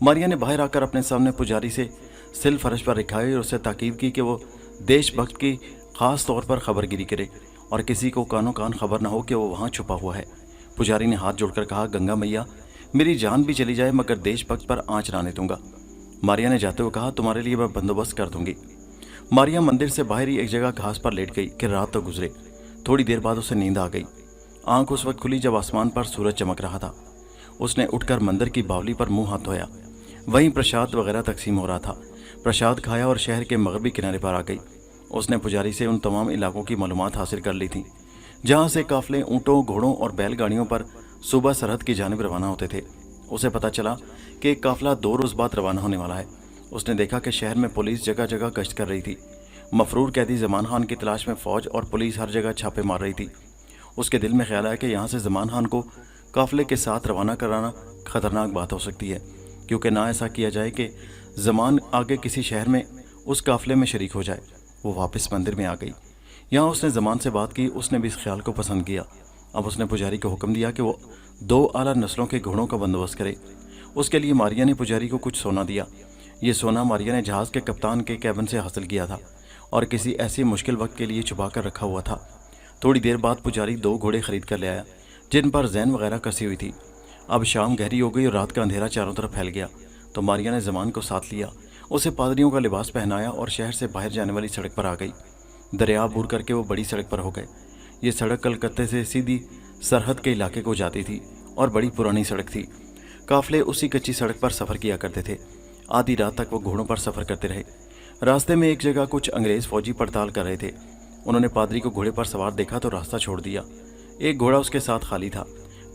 ماریا نے باہر آ کر اپنے سامنے پجاری سے سل فرش پر رکھائی اور اس سے تاکید کی کہ وہ دیش بھکت کی خاص طور پر خبر گیری کرے اور کسی کو کانوں کان خبر نہ ہو کہ وہ وہاں چھپا ہوا ہے۔ پجاری نے ہاتھ جوڑ کر کہا، گنگا میاں میری جان بھی چلی جائے مگر دیش بھکت پر آنچ نہ آنے دوں گا۔ ماریا نے جاتے ہوئے کہا، تمہارے لیے میں بندوبست کر دوں گی۔ ماریا مندر سے باہر ہی ایک جگہ گھاس پر لیٹ گئی کہ رات تو گزرے۔ تھوڑی دیر بعد اسے نیند آ گئی۔ آنکھ اس وقت کھلی جب آسمان پر سورج چمک رہا تھا۔ اس نے اٹھ کر مندر کی باولی پر منہ ہاتھ دھویا، وہیں پرشاد وغیرہ تقسیم ہو رہا تھا۔ پرشاد کھایا اور شہر کے مغربی کنارے پر آ گئی۔ اس نے پجاری سے ان تمام علاقوں کی معلومات حاصل کر لی تھیں جہاں سے قافلے اونٹوں، گھوڑوں اور بیل گاڑیوں پر صوبہ سرحد کی جانب روانہ ہوتے تھے۔ اسے پتہ چلا کہ ایک قافلہ 2 روز بعد روانہ ہونے والا ہے۔ اس نے دیکھا کہ شہر میں پولیس جگہ جگہ گشت کر رہی تھی۔ مفرور قیدی زمان خان کی تلاش میں فوج اور پولیس ہر جگہ چھاپے مار رہی تھی۔ اس کے دل میں خیال آیا کہ یہاں سے زمان خان کو قافلے کے ساتھ روانہ کرانا خطرناک بات ہو سکتی ہے، کیونکہ نہ ایسا کیا جائے کہ زمان آگے کسی شہر میں اس قافلے میں شریک ہو جائے۔ وہ واپس مندر میں آ گئی۔ یہاں اس نے زمان سے بات کی، اس نے بھی اس خیال کو پسند کیا۔ اب اس نے پجاری کو حکم دیا کہ وہ 2 اعلیٰ نسلوں کے گھوڑوں کا بندوبست کرے۔ اس کے لیے ماریا نے پجاری کو کچھ سونا دیا۔ یہ سونا ماریا نے جہاز کے کپتان کے کیبن سے حاصل کیا تھا اور کسی ایسی مشکل وقت کے لیے چھپا کر رکھا ہوا تھا۔ تھوڑی دیر بعد پجاری 2 گھوڑے خرید کر لے آیا جن پر زین وغیرہ کسی ہوئی تھی۔ اب شام گہری ہو گئی اور رات کا اندھیرا چاروں طرف پھیل گیا، تو ماریا نے زمان کو ساتھ لیا، اسے پادریوں کا لباس پہنایا اور شہر سے باہر جانے والی سڑک پر آ گئی۔ دریا عبور کر کے وہ بڑی سڑک پر ہو گئے۔ یہ سڑک کلکتے سے سیدھی سرحد کے علاقے کو جاتی تھی اور بڑی پرانی سڑک تھی۔ قافلے اسی کچی سڑک پر سفر کیا کرتے تھے۔ آدھی رات تک وہ گھوڑوں پر سفر کرتے رہے۔ راستے میں ایک جگہ کچھ انگریز فوجی پڑتال کر رہے تھے۔ انہوں نے پادری کو گھوڑے پر سوار دیکھا تو راستہ چھوڑ دیا۔ ایک گھوڑا اس کے ساتھ خالی تھا،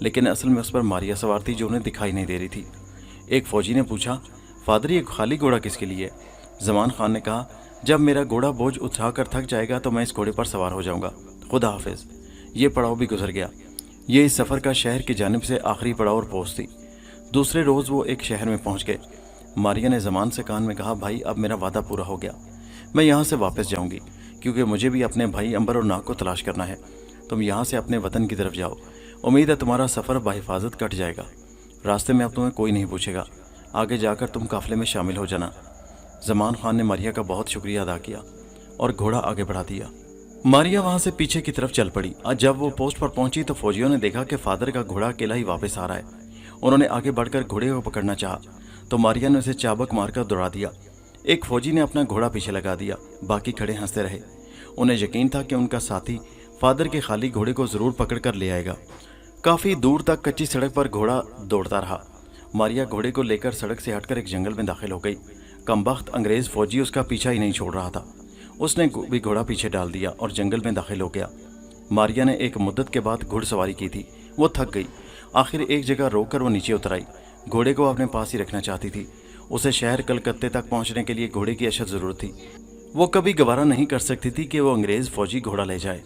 لیکن اصل میں اس پر ماریا سوار تھی جو انہیں دکھائی نہیں دے رہی تھی۔ ایک فوجی نے پوچھا، پادری ایک خالی گھوڑا کس کے لیے؟ زمان خان نے کہا، جب میرا گھوڑا بوجھ اٹھا کر تھک جائے گا تو میں اس گھوڑے پر سوار ہو جاؤں گا، خدا حافظ۔ یہ پڑاؤ بھی گزر گیا۔ یہ اس سفر کا شہر کی جانب سے آخری پڑاؤ اور پوسٹ تھی۔ دوسرے روز وہ ایک شہر میں پہنچ گئے۔ ماریا نے زمان سے کان میں کہا، بھائی اب میرا وعدہ پورا ہو گیا، میں یہاں سے واپس جاؤں گی، کیونکہ مجھے بھی اپنے بھائی امبر اور ناگ کو تلاش کرنا ہے۔ تم یہاں سے اپنے وطن کی طرف جاؤ، امید ہے تمہارا سفر بحفاظت کٹ جائے گا۔ راستے میں اب تمہیں کوئی نہیں پوچھے گا، آگے جا کر تم قافلے میں شامل ہو جانا۔ زمان خان نے ماریا کا بہت شکریہ ادا کیا اور گھوڑا آگے بڑھا دیا۔ ماریا وہاں سے پیچھے کی طرف چل پڑی۔ جب وہ پوسٹ پر پہنچی تو فوجیوں نے دیکھا کہ فادر کا گھوڑا اکیلا ہی واپس آ رہا ہے۔ انہوں نے آگے بڑھ کر گھوڑے کو پکڑنا چاہا تو ماریا نے اسے چابک مار کر دوڑا دیا۔ ایک فوجی نے اپنا گھوڑا پیچھے لگا دیا، باقی کھڑے ہنستے رہے۔ انہیں یقین تھا کہ ان کا ساتھی فادر کے خالی گھوڑے کو ضرور پکڑ کر لے آئے گا۔ کافی دور تک کچی سڑک پر گھوڑا دوڑتا رہا۔ ماریا گھوڑے کو لے کر سڑک سے ہٹ کر ایک جنگل میں داخل ہو گئی۔ کمبخت انگریز فوجی اس کا پیچھا ہی نہیں چھوڑ رہا تھا۔ اس نے بھی گھوڑا پیچھے ڈال دیا اور جنگل میں داخل ہو گیا۔ ماریا نے ایک مدت کے بعد گھڑ سواری کی تھی، وہ تھک گئی۔ آخر ایک جگہ روک کر وہ نیچے اتر آئی۔ گھوڑے کو اپنے پاس ہی رکھنا چاہتی تھی۔ اسے شہر کلکتے تک پہنچنے کے لیے گھوڑے کی اشد ضرورت تھی۔ وہ کبھی گوارا نہیں کر سکتی تھی کہ وہ انگریز فوجی گھوڑا لے جائے۔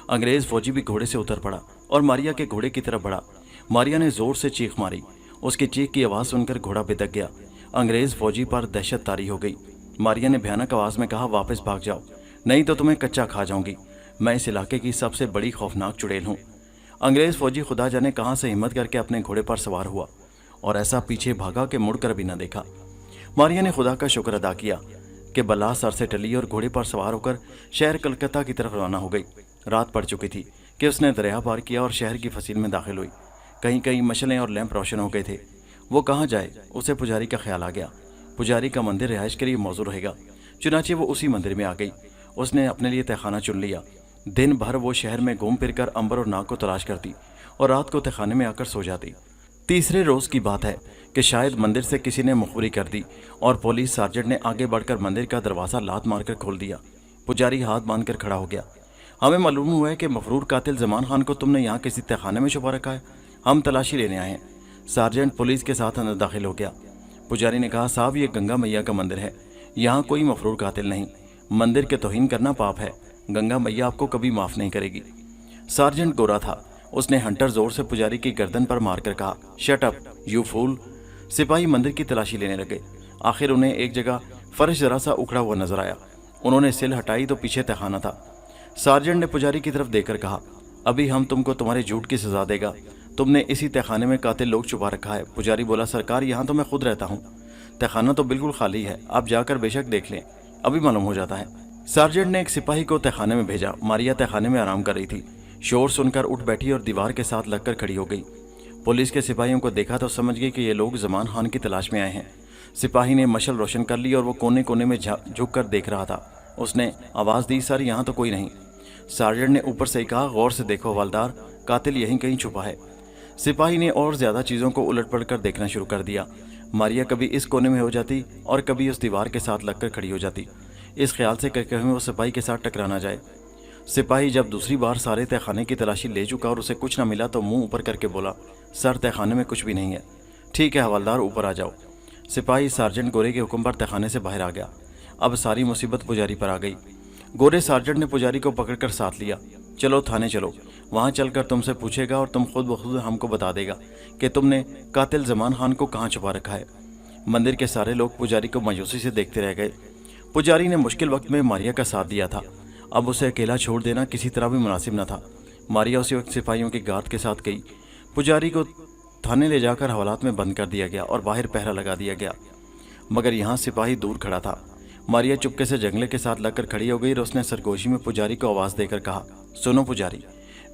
انگریز فوجی بھی گھوڑے سے اتر پڑا اور ماریا کے گھوڑے کی طرف بڑھا۔ ماریا نے زور سے چیخ ماری۔ اس کی چیخ کی آواز سن کر گھوڑا بتک گیا۔ انگریز فوجی پر دہشت طاری ہو گئی۔ ماریا نے بھیانک آواز میں کہا، واپس بھاگ جاؤ، نہیں تو تمہیں کچا کھا جاؤں گی۔ میں اس علاقے کی سب سے بڑی خوفناک چڑیل ہوں۔ انگریز فوجی خدا جانے کہاں سے ہمت کر کے اپنے گھوڑے پر سوار ہوا اور ایسا پیچھے بھاگا کہ مڑ کر بھی نہ دیکھا۔ ماریا نے خدا کا شکر ادا کیا کہ بلا سر سے ٹلی اور گھوڑے پر سوار ہو کر شہر کلکتہ کی طرف روانہ ہو گئی۔ رات پڑ چکی تھی کہ اس نے دریا پار کیا اور شہر کی فصیل میں داخل ہوئی۔ کہیں کہیں مشلیں اور لیمپ روشن ہو گئے تھے۔ وہ کہاں جائے؟ اسے پجاری کا خیال آ گیا۔ پجاری کا مندر رہائش کے لیے موزوں رہے گا، چنانچہ وہ اسی مندر میں آ گئی۔ اس نے اپنے لیے تہخانہ چن لیا۔ دن بھر وہ شہر میں گھوم پھر کر امبر اور ناگ کو تلاش کرتی اور رات کو تہخانے میں آ کر سو جاتی۔ تیسرے روز کی بات ہے کہ شاید مندر سے کسی نے مخبری کر دی اور پولیس سارجنٹ نے آگے بڑھ کر مندر کا دروازہ لات مار کر کھول دیا۔ پجاری ہاتھ باندھ کر کھڑا ہو گیا۔ ہمیں معلوم ہوا ہے کہ مفرور قاتل زمان خان کو تم نے یہاں کسی تہخانے میں چھپا رکھا ہے، ہم تلاشی لینے آئے ہیں۔ سارجنٹ پولیس کے ساتھ اندر داخل ہو گیا۔ پجاری نے کہا، صاحب یہ گنگا میاں کا مندر ہے، یہاں کوئی مفرور قاتل نہیں، مندر کے توہین کرنا پاپ ہے، گنگا میاں آپ کو کبھی معاف نہیں کرے گی۔ سارجنٹ گورا تھا، اس نے ہنٹر زور سے پجاری کی گردن پر مار کر کہا، شٹ اپ یو فول۔ سپاہی مندر کی تلاشی لینے لگے۔ آخر انہیں ایک جگہ فرش ذرا سا اکھڑا ہوا نظر آیا۔ انہوں نے سل ہٹائی تو پیچھے تہخانہ تھا۔ سارجنٹ نے پجاری کی طرف دیکھ کر کہا، ابھی ہم تم کو تمہارے جھوٹ کی سزا دے گا، تم نے اسی تہخانے میں قاتل لوگ چھپا رکھا ہے۔ پجاری بولا، سرکار یہاں تو میں خود رہتا ہوں، تہخانہ تو بالکل خالی ہے، آپ جا کر بے شک دیکھ لیں، ابھی معلوم ہو جاتا ہے۔ سارجنٹ نے ایک سپاہی کو تہخانے میں بھیجا۔ ماریا تہخانے میں آرام کر رہی تھی، شور سن کر اٹھ بیٹھی اور دیوار کے ساتھ لگ کر کھڑی ہو گئی۔ پولیس کے سپاہیوں کو دیکھا تو سمجھ گئی کہ یہ لوگ زمان خان کی تلاش میں آئے ہیں۔ سپاہی نے مشل روشن کر لی اور وہ کونے کونے میں جھک کر دیکھ رہا تھا۔ اس نے آواز دی، سر یہاں تو کوئی نہیں۔ سارجنٹ نے اوپر سے کہا، غور سے دیکھو حوالدار، قاتل یہیں کہیں چھپا ہے۔ سپاہی نے اور زیادہ چیزوں کو الٹ پلٹ کر دیکھنا شروع کر دیا۔ ماریا کبھی اس کونے میں ہو جاتی اور کبھی اس دیوار کے ساتھ لگ کر کھڑی ہو جاتی، اس خیال سے کہ کہیں وہ سپاہی کے ساتھ ٹکرا نہ جائے۔ سپاہی جب دوسری بار سارے تہخانے کی تلاشی لے چکا اور اسے کچھ نہ ملا تو منہ اوپر کر کے بولا، سر تہخانے میں کچھ بھی نہیں ہے۔ ٹھیک ہے حوالدار، اوپر آ جاؤ۔ سپاہی سارجنٹ گورے کے حکم پر تہخانے سے باہر آ گیا۔ اب ساری مصیبت پجاری پر آ گئی۔ گورے سارجنٹ نے پجاری کو پکڑ کر ساتھ لیا۔ چلو تھانے چلو، वहाँ चलकर तुमसे पूछेगा और तुम खुद ब खुद हमको बता देगा कि तुमने कातिल जमान खान को कहाँ छुपा रखा है। मंदिर के सारे लोग पुजारी को मायूसी से देखते रह गए। पुजारी ने मुश्किल वक्त में मारिया का साथ दिया था, अब उसे अकेला छोड़ देना किसी तरह भी मुनासिब न था। मारिया उसी वक्त सिपाहियों की गार्ड के साथ गई। पुजारी को थाने ले जाकर हवालात में बंद कर दिया गया और बाहर पहरा लगा दिया गया, मगर यहाँ सिपाही दूर खड़ा था। मारिया चुपके से जंगले के साथ लगकर खड़ी हो गई और उसने सरगोशी में पुजारी को आवाज़ देकर कहा, सुनो पुजारी,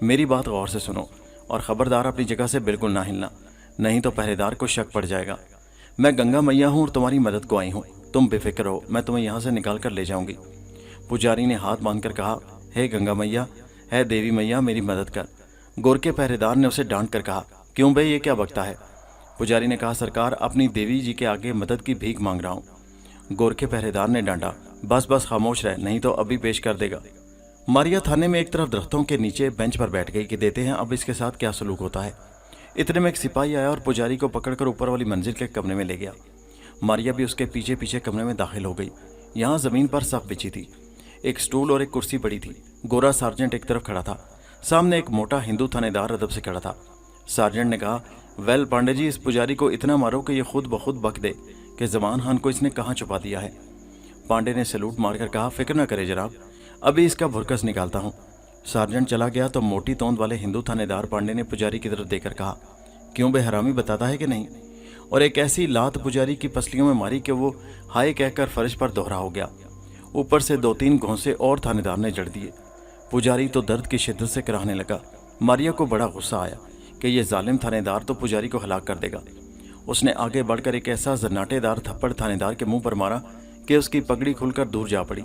मेरी बात गौर से सुनो और ख़बरदार अपनी जगह से बिल्कुल ना हिलना, नहीं तो पहरेदार को शक पड़ जाएगा। मैं गंगा मैया हूँ और तुम्हारी मदद को आई हूँ, तुम बेफिक्र हो, मैं तुम्हें यहाँ से निकाल कर ले जाऊँगी। पुजारी ने हाथ बांधकर कहा, हे गंगा मैया, है देवी मैया, मेरी मदद कर। गोरखे पहरेदार ने उसे डांट कर कहा, क्यों बे, ये क्या बकता है? पुजारी ने कहा, सरकार, अपनी देवी जी के आगे मदद की भीख मांग रहा हूँ। गोरखे पहरेदार ने डांटा, बस बस खामोश रह, नहीं तो अभी पेश कर देगा। मारिया थाने में एक तरफ दरख्तों के नीचे बेंच पर बैठ गई कि देते हैं अब इसके साथ क्या सलूक होता है। इतने में एक सिपाही आया और पुजारी को पकड़कर ऊपर वाली मंजिल के कमरे में ले गया। मारिया भी उसके पीछे पीछे कमरे में दाखिल हो गई। यहाँ ज़मीन पर सफ बिछी थी, एक स्टूल और एक कुर्सी पड़ी थी। गोरा सार्जेंट एक तरफ खड़ा था, सामने एक मोटा हिंदू थानेदार अदब से खड़ा था। सार्जेंट ने कहा, वेल पांडे जी, इस पुजारी को इतना मारो कि ये खुद ब खुद बक दे कि जमान खान को इसने कहाँ छुपा दिया है। पांडे ने सैल्यूट मारकर कहा, फिक्र न करे जनाब, अभी इसका भुरकस निकालता हूँ। सार्जेंट चला गया तो मोटी तोंद वाले हिंदू थानेदार पांडे ने पुजारी की तरफ देखकर कहा, क्यों बे हरामी, बताता है कि नहीं? और एक ऐसी लात पुजारी की पसलियों में मारी कि वो हाय कहकर फर्श पर दोहरा हो गया। ऊपर से 2-3 घोंसे और थानेदार ने जड़ दिए। पुजारी तो दर्द की शिद्दत से कराहने लगा। मारिया को बड़ा गुस्सा आया कि ये जालिम थानेदार तो पुजारी को हलाक कर देगा। उसने आगे बढ़कर एक ऐसा जन्नाटेदार थप्पड़ थानेदार के मुंह पर मारा कि उसकी पगड़ी खुलकर दूर जा पड़ी।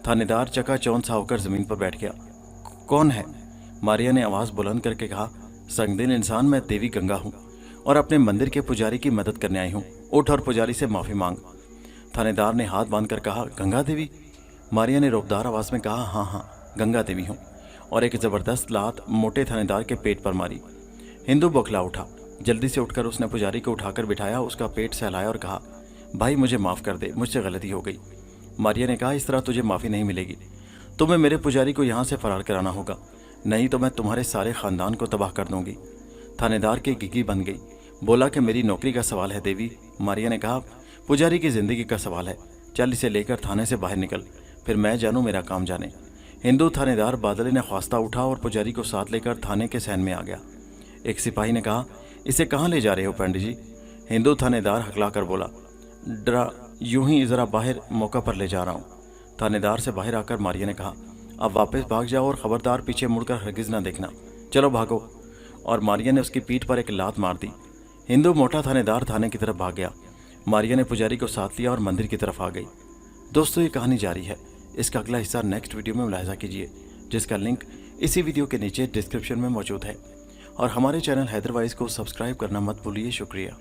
थानेदार चकाचौंध सा होकर जमीन पर बैठ गया। कौन है? मारिया ने आवाज़ बुलंद करके कहा, संगदिल इंसान, मैं देवी गंगा हूँ और अपने मंदिर के पुजारी की मदद करने आई हूँ। उठ और पुजारी से माफ़ी मांग। थानेदार ने हाथ बांधकर कहा, गंगा देवी? मारिया ने रोबदार आवाज़ में कहा, हाँ हाँ, गंगा देवी हूँ, और एक ज़बरदस्त लात मोटे थानेदार के पेट पर मारी। हिंदू बौखला उठा। जल्दी से उठकर उसने पुजारी को उठाकर बिठाया, उसका पेट सहलाया और कहा, भाई मुझे माफ़ कर दे, मुझसे गलती हो गई। मारिया ने कहा, इस तरह तुझे माफ़ी नहीं मिलेगी, तुम्हें मेरे पुजारी को यहाँ से फरार कराना होगा, नहीं तो मैं तुम्हारे सारे ख़ानदान को तबाह कर दूंगी। थानेदार की गिगी बन गई, बोला कि मेरी नौकरी का सवाल है देवी। मारिया ने कहा, पुजारी की ज़िंदगी का सवाल है, चल इसे लेकर थाने से बाहर निकल, फिर मैं जानूँ मेरा काम जाने। हिंदू थानेदार बादले ने ख्वास्ता उठा और पुजारी को साथ लेकर थाने के सहन में आ गया। एक सिपाही ने कहा, इसे कहाँ ले जा रहे हो पंडित जी? हिंदू थानेदार हकला कर बोला, डरा यूं ही ज़रा बाहर मौका पर ले जा रहा हूँ। थानेदार से बाहर आकर मारिया ने कहा, अब वापस भाग जाओ और ख़बरदार पीछे मुड़कर हरगिज़ ना देखना, चलो भागो। और मारिया ने उसकी पीठ पर एक लात मार दी। हिंदू मोटा थानेदार थाने की तरफ भाग गया। मारिया ने पुजारी को साथ लिया और मंदिर की तरफ आ गई। दोस्तों, ये कहानी जारी है, इसका अगला हिस्सा नेक्स्ट वीडियो में मुलाहिजा कीजिए, जिसका लिंक इसी वीडियो के नीचे डिस्क्रिप्शन में मौजूद है। और हमारे चैनल हैदरवाइज को सब्सक्राइब करना मत भूलिए। शुक्रिया।